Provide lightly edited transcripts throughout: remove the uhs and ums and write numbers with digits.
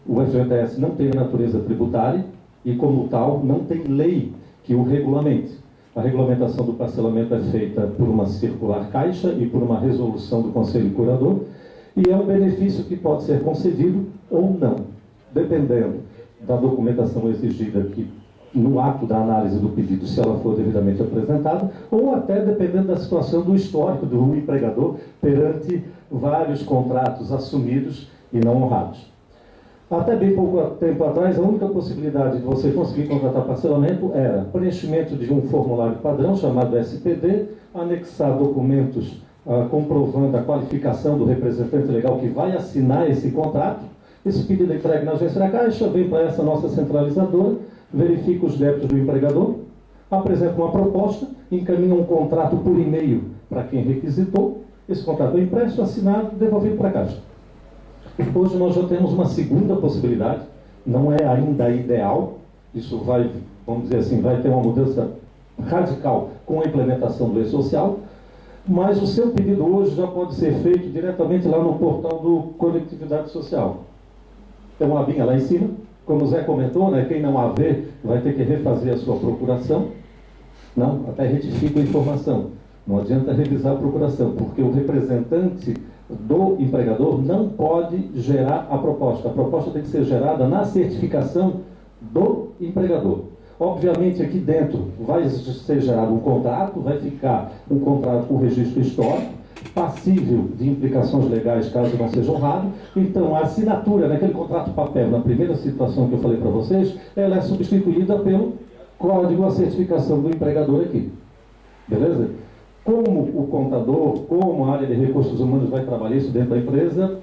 O FGTS não tem natureza tributária e, como tal, não tem lei que o regulamente. A regulamentação do parcelamento é feita por uma circular Caixa e por uma resolução do Conselho Curador, e é um benefício que pode ser concedido ou não, dependendo da documentação exigida aqui no ato da análise do pedido, se ela for devidamente apresentada, ou até dependendo da situação do histórico do empregador perante vários contratos assumidos e não honrados. Até bem pouco tempo atrás, a única possibilidade de você conseguir contratar parcelamento era preenchimento de um formulário padrão chamado SPD, anexar documentos comprovando a qualificação do representante legal que vai assinar esse contrato. Esse pedido é entregue na agência da Caixa, vem para essa nossa centralizadora, verifica os débitos do empregador, apresenta uma proposta, encaminha um contrato por e-mail para quem requisitou, esse contrato é impresso, assinado, devolvido para a Caixa. Hoje nós já temos uma segunda possibilidade, não é ainda ideal, isso vai, vamos dizer assim, vai ter uma mudança radical com a implementação do e-social, mas o seu pedido hoje já pode ser feito diretamente lá no portal do Conectividade Social. Tem uma abinha lá em cima, como o Zé comentou, né, quem não a vê vai ter que refazer a sua procuração, não, até retifica a informação, não adianta revisar a procuração, porque o representante do empregador não pode gerar a proposta tem que ser gerada na certificação do empregador. Obviamente aqui dentro vai ser gerado um contrato, vai ficar um contrato com registro histórico, passível de implicações legais caso não seja honrado. Então a assinatura naquele contrato papel, na primeira situação que eu falei para vocês, ela é substituída pelo código, a certificação do empregador aqui. Beleza? Como o contador, como a área de recursos humanos vai trabalhar isso dentro da empresa,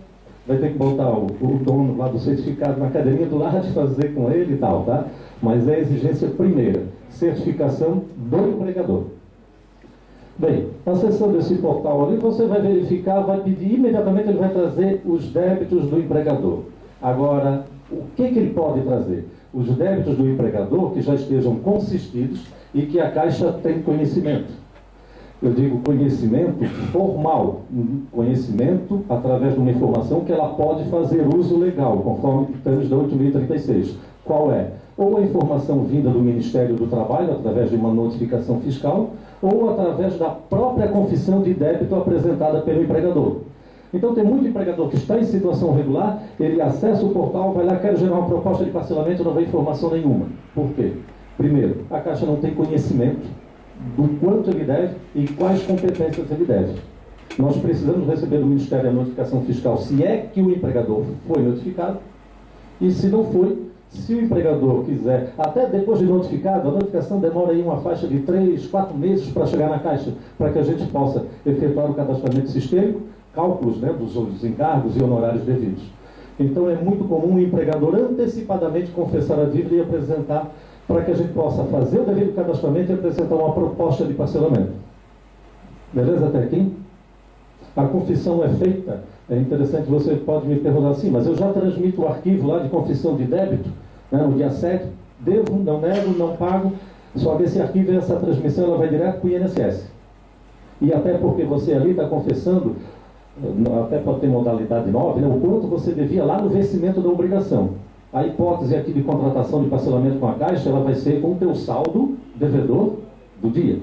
vai ter que botar o dono lá do certificado na cadeirinha do lado e fazer com ele e tal, tá? Mas é a exigência primeira, certificação do empregador. Bem, acessando esse portal ali, você vai verificar, vai pedir, imediatamente ele vai trazer os débitos do empregador. Agora, o que ele pode trazer? Os débitos do empregador que já estejam consistidos e que a Caixa tem conhecimento. Eu digo conhecimento formal, conhecimento através de uma informação que ela pode fazer uso legal, conforme estamos da 8.036. Qual é? Ou a informação vinda do Ministério do Trabalho, através de uma notificação fiscal, ou através da própria confissão de débito apresentada pelo empregador. Então tem muito empregador que está em situação regular, ele acessa o portal, vai lá, quero gerar uma proposta de parcelamento, não vê informação nenhuma. Por quê? Primeiro, a Caixa não tem conhecimento do quanto ele deve e quais competências ele deve. Nós precisamos receber do Ministério a notificação fiscal, se é que o empregador foi notificado, e se não foi, se o empregador quiser, até depois de notificado, a notificação demora aí uma faixa de 3, 4 meses para chegar na Caixa, para que a gente possa efetuar o cadastramento sistêmico, cálculos, né, dos encargos e honorários devidos. Então é muito comum o empregador antecipadamente confessar a dívida e apresentar, para que a gente possa fazer o devido cadastramento e apresentar uma proposta de parcelamento. Beleza até aqui? A confissão é feita, é interessante, você pode me perguntar assim, mas eu já transmito o arquivo lá de confissão de débito, né, no dia 7, devo, não nego, não pago, só que esse arquivo e essa transmissão ela vai direto para o INSS. E até porque você ali está confessando, até pode ter modalidade nova, né, o quanto você devia lá no vencimento da obrigação. A hipótese aqui de contratação de parcelamento com a Caixa, ela vai ser com o teu saldo devedor do dia.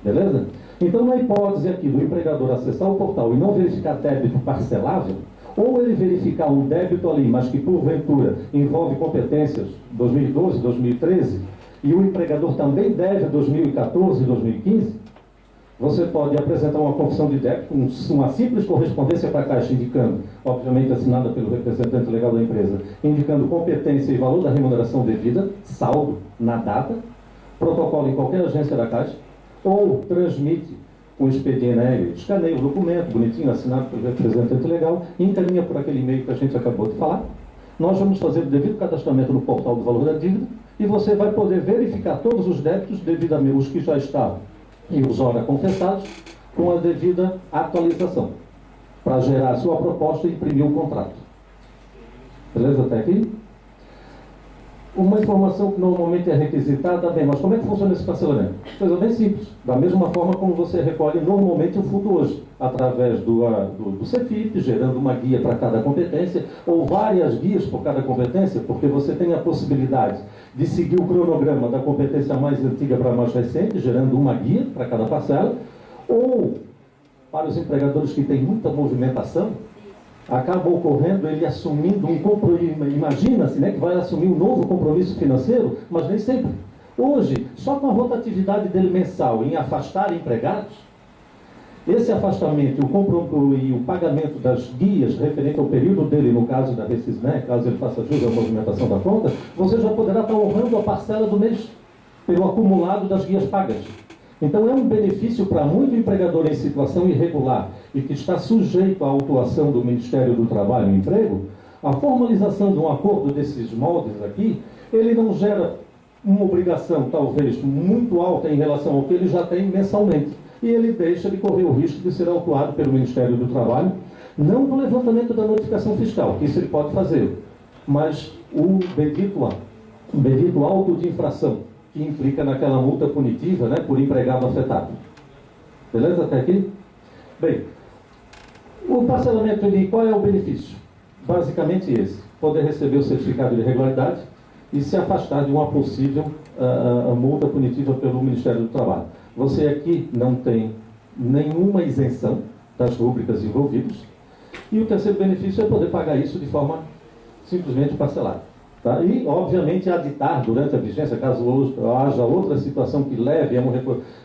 Beleza? Então, na hipótese aqui do empregador acessar o portal e não verificar débito parcelável, ou ele verificar um débito ali, mas que porventura envolve competências 2012, 2013, e o empregador também deve 2014, 2015, você pode apresentar uma confissão de débito, uma simples correspondência para a Caixa indicando, obviamente assinada pelo representante legal da empresa, indicando competência e valor da remuneração devida, saldo na data, protocolo em qualquer agência da Caixa, ou transmite um expediente, né, escaneia o documento, bonitinho, assinado pelo representante legal, e encaminha por aquele e-mail que a gente acabou de falar. Nós vamos fazer o devido cadastramento no portal do valor da dívida, e você vai poder verificar todos os débitos devidamente, os que já estavam e os ora confessados, com a devida atualização, para gerar a sua proposta e imprimir o contrato. Beleza até aqui? Uma informação que normalmente é requisitada, bem, mas como é que funciona esse parcelamento? Coisa bem simples, da mesma forma como você recolhe normalmente o fundo hoje, através do CEFIP, gerando uma guia para cada competência, ou várias guias por cada competência, porque você tem a possibilidade de seguir o cronograma da competência mais antiga para a mais recente, gerando uma guia para cada parcela, ou, para os empregadores que têm muita movimentação, acaba ocorrendo ele assumindo um compromisso, imagina-se, né, que vai assumir um novo compromisso financeiro, mas nem sempre. Hoje, só com a rotatividade dele mensal em afastar empregados, esse afastamento e o pagamento das guias referente ao período dele, no caso da rescisão, né, caso ele faça jus à movimentação da conta, você já poderá estar honrando a parcela do mês pelo acumulado das guias pagas. Então é um benefício para muito empregador em situação irregular e que está sujeito à autuação do Ministério do Trabalho e Emprego, a formalização de um acordo desses moldes aqui, ele não gera uma obrigação talvez muito alta em relação ao que ele já tem mensalmente. E ele deixa de correr o risco de ser autuado pelo Ministério do Trabalho, não do levantamento da notificação fiscal, que isso ele pode fazer, mas o bendito auto de infração, que implica naquela multa punitiva, né, por empregado afetado. Beleza até aqui? Bem, o parcelamento de qual é o benefício? Basicamente esse: poder receber o certificado de regularidade e se afastar de uma possível multa punitiva pelo Ministério do Trabalho. Você aqui não tem nenhuma isenção das rúbricas envolvidas, e o terceiro benefício é poder pagar isso de forma simplesmente parcelada. Tá? E, obviamente, aditar durante a vigência, caso haja outra situação que leve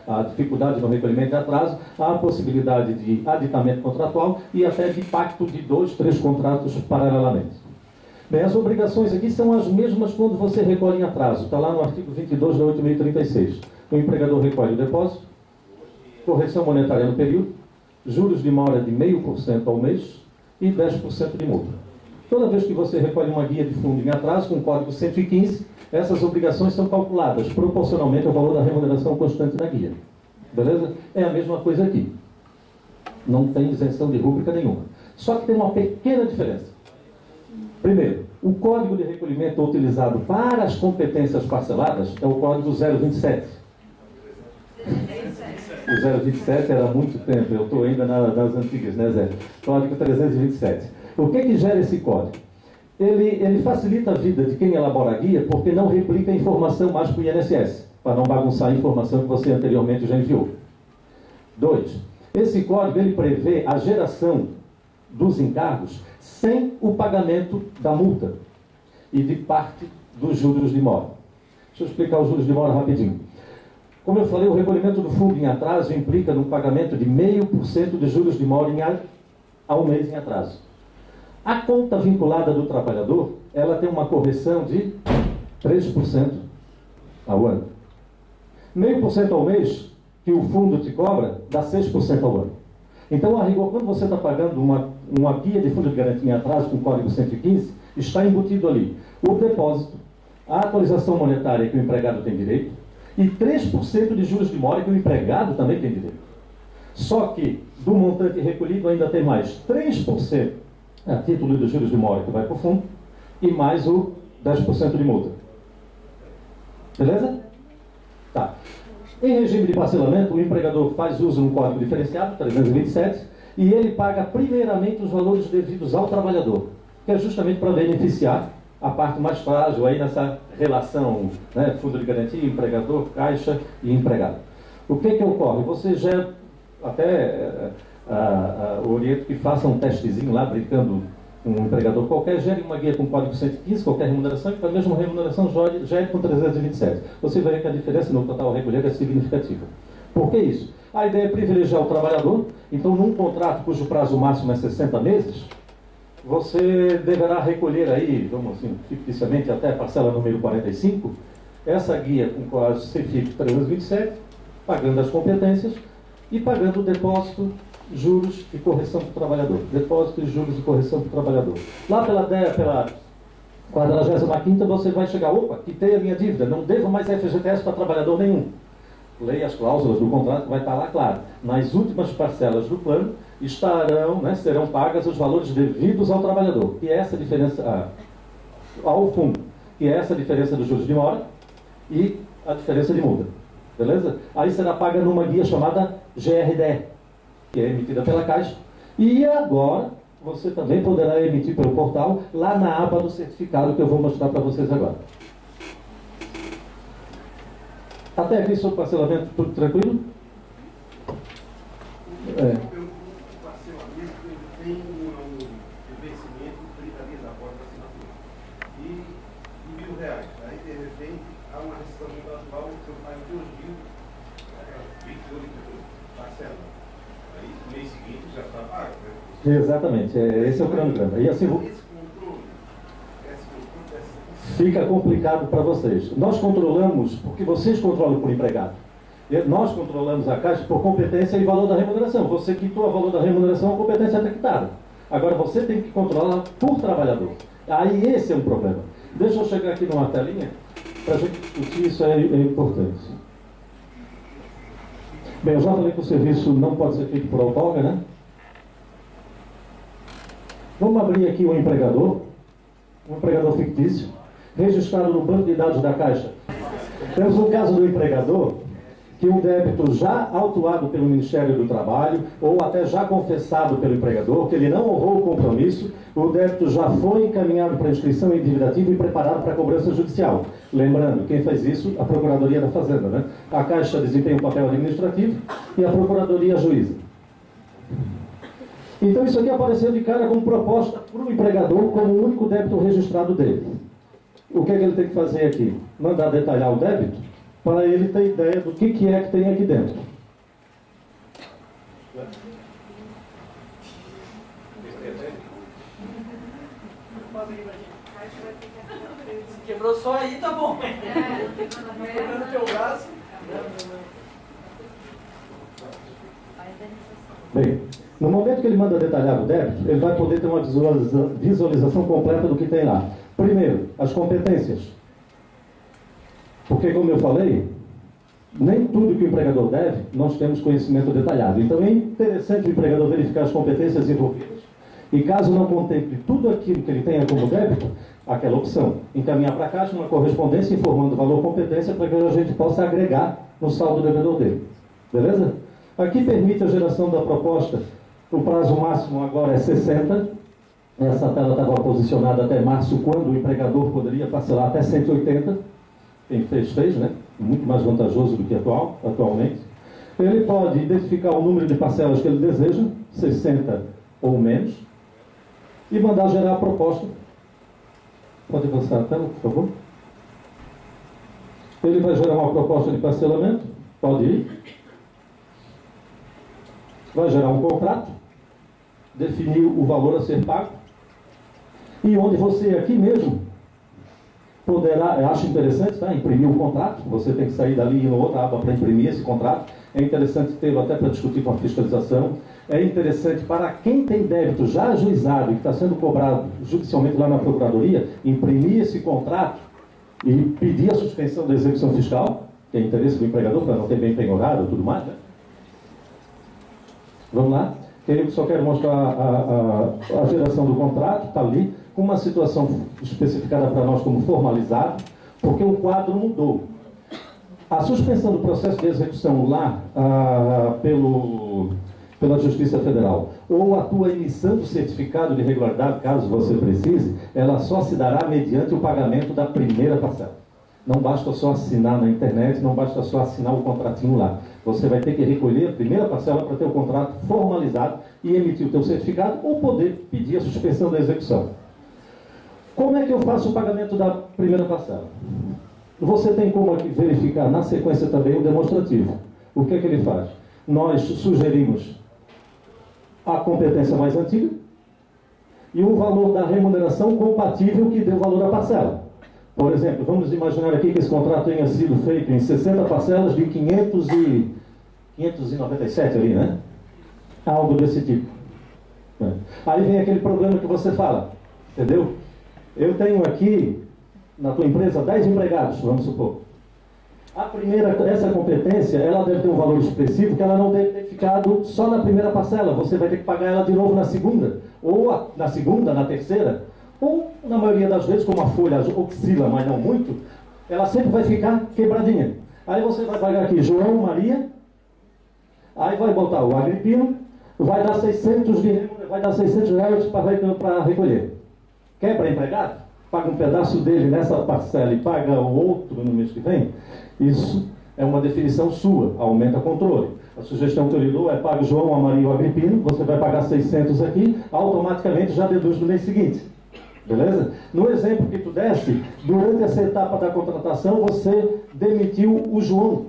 a dificuldade no recolhimento de atraso, há a possibilidade de aditamento contratual e até de pacto de 2, 3 contratos paralelamente. Bem, as obrigações aqui são as mesmas quando você recolhe em atraso. Está lá no artigo 22 da 8.036. O empregador recolhe o depósito, correção monetária no período, juros de mora de 0,5% ao mês e 10% de multa. Toda vez que você recolhe uma guia de fundo em atraso com o código 115, essas obrigações são calculadas proporcionalmente ao valor da remuneração constante da guia. Beleza? É a mesma coisa aqui. Não tem isenção de rúbrica nenhuma. Só que tem uma pequena diferença. Primeiro, o código de recolhimento utilizado para as competências parceladas é o código 027. O 027 era há muito tempo, eu estou ainda nas antigas, né, Zé? Código 327. O que gera esse código? Ele facilita a vida de quem elabora a guia, porque não replica a informação mais para o INSS, para não bagunçar a informação que você anteriormente já enviou. 2. Esse código ele prevê a geração dos encargos sem o pagamento da multa e de parte dos juros de mora. Deixa eu explicar os juros de mora rapidinho. Como eu falei, o recolhimento do fundo em atraso implica no pagamento de 0,5% de juros de mora ao mês em atraso. A conta vinculada do trabalhador, ela tem uma correção de 3% ao ano. 0,5% ao mês, que o fundo te cobra, dá 6% ao ano. Então, a rigor, quando você está pagando uma guia de fundo de garantia em atraso com o código 115, está embutido ali o depósito, a atualização monetária que o empregado tem direito e 3% de juros de mora que o empregado também tem direito. Só que, do montante recolhido, ainda tem mais 3% a título dos juros de mora que vai para o fundo e mais o 10% de multa. Beleza? Tá. Em regime de parcelamento, o empregador faz uso de um código diferenciado, 327, e ele paga primeiramente os valores devidos ao trabalhador, que é justamente para beneficiar a parte mais frágil aí nessa relação, né, fundo de garantia, empregador, caixa e empregado. O que ocorre? Você já até oriento que faça um testezinho lá, brincando com um empregador qualquer, gere uma guia com código 115, qualquer remuneração, e para a mesma remuneração gere com 327. Você vai ver que a diferença no total recolhido é significativa. Por que isso? A ideia é privilegiar o trabalhador. Então, num contrato cujo prazo máximo é 60 meses, você deverá recolher aí, vamos assim, ficticiamente até a parcela número 45, essa guia com código CFIP 327, pagando as competências e pagando o depósito, juros e correção para o trabalhador. Depósito, juros e correção para o trabalhador. Lá pela 45ª você vai chegar, opa, quitei a minha dívida, não devo mais FGTS para trabalhador nenhum. Leia as cláusulas do contrato, vai estar lá claro. Nas últimas parcelas do plano estarão, né, serão pagas os valores devidos ao trabalhador. E essa diferença ao fundo. que é essa diferença dos juros de mora e a diferença de multa. Beleza? Aí será paga numa guia chamada GRDE, que é emitida pela Caixa. E agora, você também poderá emitir pelo portal, lá na aba do certificado, que eu vou mostrar para vocês agora. Até aqui sobre parcelamento, tudo tranquilo? É. O parcelamento tem um vencimento 30 dias após a assinatura. E R$1.000. Aí, de repente, há uma restrição contratual, você paga 2.000, 28 parcelas. Aí, no mês seguinte, já está pago, né? Exatamente, esse é o cronograma. E assim, Esse controle fica complicado para vocês. Nós controlamos, porque vocês controlam por empregado. Nós controlamos a Caixa por competência e valor da remuneração. Você quitou o valor da remuneração, a competência está quitada. Agora você tem que controlar por trabalhador. Aí esse é um problema. Deixa eu chegar aqui numa telinha para a gente discutir, isso é importante. Bem, eu já falei que o serviço não pode ser feito por outorga, né? Vamos abrir aqui um empregador fictício, registrado no banco de dados da Caixa. Temos um caso do empregador que um débito já autuado pelo Ministério do Trabalho, ou até já confessado pelo empregador, que ele não honrou o compromisso, o débito já foi encaminhado para inscrição em dívida ativa e preparado para cobrança judicial. Lembrando, quem faz isso? A Procuradoria da Fazenda, né? A Caixa desempenha um papel administrativo e a Procuradoria juíza. Então isso aqui apareceu de cara como proposta para o empregador como o único débito registrado dele. O que é que ele tem que fazer aqui? Mandar detalhar o débito para ele ter ideia do que é que tem aqui dentro. Se quebrou só aí, tá bom. Quebrando teu braço. Bem, no momento que ele manda detalhar o débito, ele vai poder ter uma visualização completa do que tem lá. Primeiro, as competências. Porque, como eu falei, nem tudo que o empregador deve, nós temos conhecimento detalhado. Então é interessante o empregador verificar as competências envolvidas e, caso não contemple tudo aquilo que ele tenha como débito, aquela opção, encaminhar para a Caixa uma correspondência informando o valor competência para que a gente possa agregar no saldo devedor dele. Beleza? Aqui permite a geração da proposta. O prazo máximo agora é 60. Essa tela estava posicionada até março, quando o empregador poderia parcelar até 180. Quem fez, né? Muito mais vantajoso do que atualmente. Ele pode identificar o número de parcelas que ele deseja, 60 ou menos, e mandar gerar a proposta. Pode avançar a tela, por favor? Ele vai gerar uma proposta de parcelamento, pode ir. Vai gerar um contrato, definir o valor a ser pago, e onde você aqui mesmo poderá, eu acho interessante, tá? Imprimir o contrato. Você tem que sair dali e ir na outra aba para imprimir esse contrato. É interessante tê-lo até para discutir com a fiscalização. É interessante para quem tem débito já ajuizado e que está sendo cobrado judicialmente lá na Procuradoria, imprimir esse contrato e pedir a suspensão da execução fiscal, que é interesse do empregador para não ter bem penhorado e tudo mais, né? Vamos lá? Eu só quero mostrar a geração do contrato, está ali, com uma situação especificada para nós como formalizado, porque o quadro mudou. A suspensão do processo de execução lá pela Justiça Federal, ou a tua emissão do certificado de regularidade, caso você precise, ela só se dará mediante o pagamento da primeira parcela. Não basta só assinar na internet, não basta só assinar o contratinho lá. Você vai ter que recolher a primeira parcela para ter o contrato formalizado e emitir o teu certificado ou poder pedir a suspensão da execução. Como é que eu faço o pagamento da primeira parcela? Você tem como aqui verificar na sequência também o demonstrativo. O que é que ele faz? Nós sugerimos a competência mais antiga e o valor da remuneração compatível que deu valor à parcela. Por exemplo, vamos imaginar aqui que esse contrato tenha sido feito em 60 parcelas de 597 ali, né? Algo desse tipo. Aí vem aquele problema que você fala, entendeu? Eu tenho aqui, na tua empresa, 10 empregados, vamos supor. A primeira, essa competência, ela deve ter um valor expressivo que ela não deve ter ficado só na primeira parcela. Você vai ter que pagar ela de novo na segunda, ou na segunda, na terceira, ou, na maioria das vezes, como a folha oscila, mas não muito, ela sempre vai ficar quebradinha. Aí você vai pagar aqui João, Maria, aí vai botar o Agripino, vai dar 600 reais para recolher. Quebra empregado? Paga um pedaço dele nessa parcela e paga o outro no mês que vem? Isso é uma definição sua, aumenta controle. A sugestão que eu lhe dou é pague João, a Maria e o Agripino, você vai pagar 600 aqui, automaticamente já deduz no mês seguinte. Beleza? No exemplo que tu desse, durante essa etapa da contratação, você demitiu o João.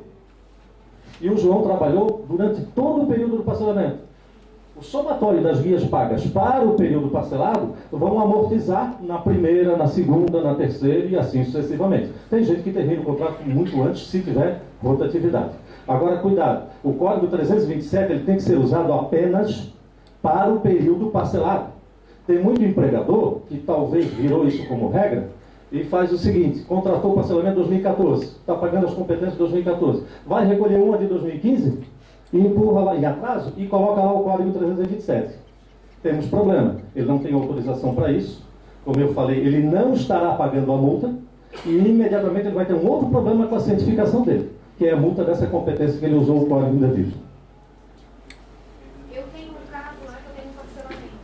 E o João trabalhou durante todo o período do parcelamento. O somatório das guias pagas para o período parcelado vão amortizar na primeira, na segunda, na terceira e assim sucessivamente. Tem gente que termina o contrato muito antes, se tiver rotatividade. Agora, cuidado, o Código 327 ele tem que ser usado apenas para o período parcelado. Tem muito empregador que talvez virou isso como regra e faz o seguinte: contratou o parcelamento de 2014, está pagando as competências de 2014, vai recolher uma de 2015 e empurra lá em atraso e coloca lá o Código 327. Temos problema, ele não tem autorização para isso, como eu falei, ele não estará pagando a multa e imediatamente ele vai ter um outro problema com a cientificação dele, que é a multa dessa competência que ele usou o código indevido. Eu tenho um caso lá que eu tenho um parcelamento.